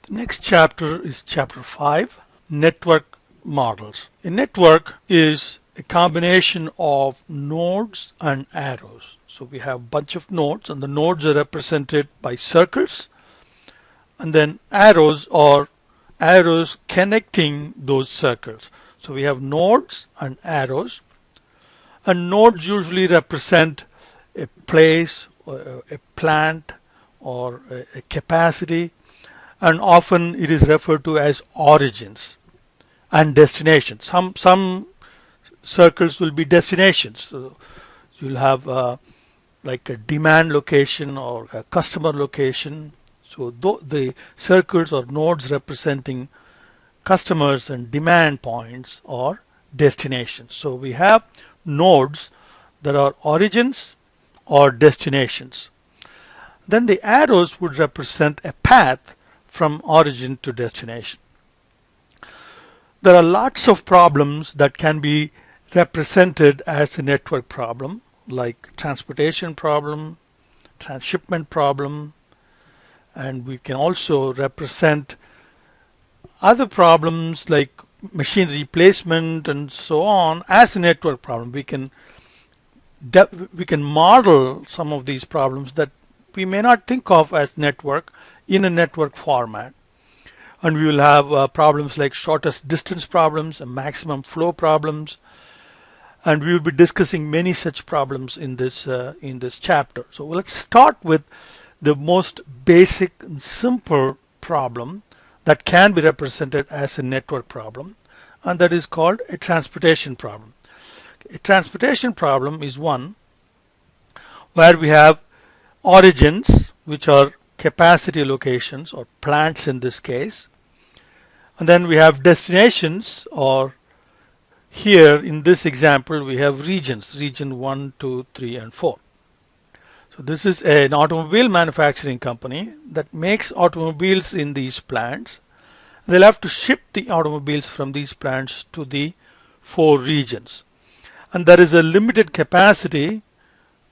The next chapter is chapter 5, network models. A network is a combination of nodes and arrows. So we have a bunch of nodes, and the nodes are represented by circles, and then arrows are arrows connecting those circles. So we have nodes and arrows, and nodes usually represent a place, or a plant, or a capacity, and often it is referred to as origins and destinations. Some circles will be destinations. So you'll have like a demand location or a customer location. So the circles or nodes representing customers and demand points or destinations. So we have nodes that are origins or destinations. Then the arrows would represent a path from origin to destination. There are lots of problems that can be represented as a network problem, like transportation problem, transshipment problem, and we can also represent other problems like machine replacement and so on as a network problem. We can model some of these problems that we may not think of as network in a network format. And we will have problems like shortest distance problems and maximum flow problems. And we will be discussing many such problems in this chapter. So let's start with the most basic and simple problem that can be represented as a network problem, and that is called a transportation problem. A transportation problem is one where we have origins, which are capacity locations or plants in this case, and then we have destinations, or here in this example we have regions, region 1, 2, 3 and 4. So this is an automobile manufacturing company that makes automobiles in these plants. They'll have to ship the automobiles from these plants to the 4 regions, and there is a limited capacity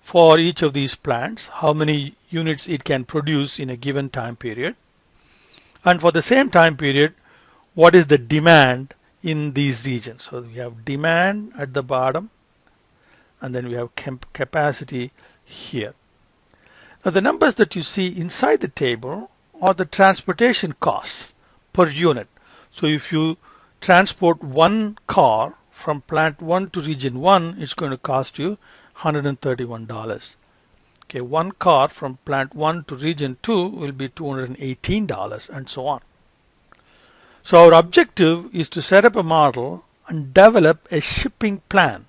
for each of these plants, how many units it can produce in a given time period, and for the same time period what is the demand in these regions. So we have demand at the bottom, and then we have capacity here. Now the numbers that you see inside the table are the transportation costs per unit. So if you transport one car from plant 1 to region 1, it's going to cost you $131. Okay, one car from plant 1 to region 2 will be $218, and so on. So our objective is to set up a model and develop a shipping plan.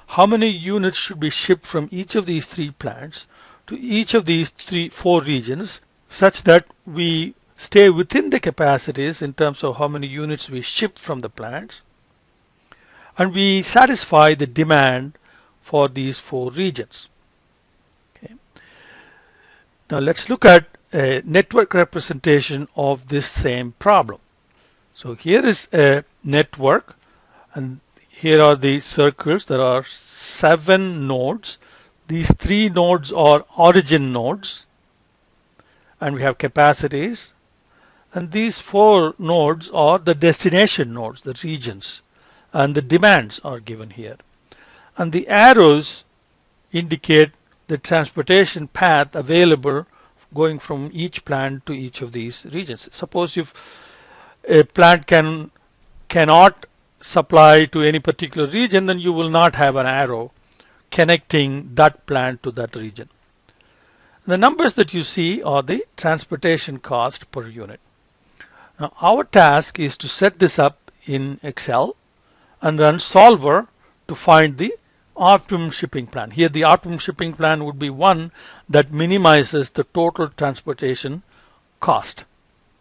How many units should be shipped from each of these 3 plants to each of these 4 regions, such that we stay within the capacities in terms of how many units we ship from the plants, and we satisfy the demand for these 4 regions. Okay. Now let's look at a network representation of this same problem. So here is a network, and here are the circles. There are 7 nodes. These 3 nodes are origin nodes, and we have capacities, and these 4 nodes are the destination nodes, the regions, and the demands are given here. And the arrows indicate the transportation path available going from each plant to each of these regions. Suppose if a plant cannot supply to any particular region, then you will not have an arrow connecting that plant to that region. The numbers that you see are the transportation cost per unit. Now our task is to set this up in Excel and run solver to find the optimum shipping plan. Here the optimum shipping plan would be one that minimizes the total transportation cost.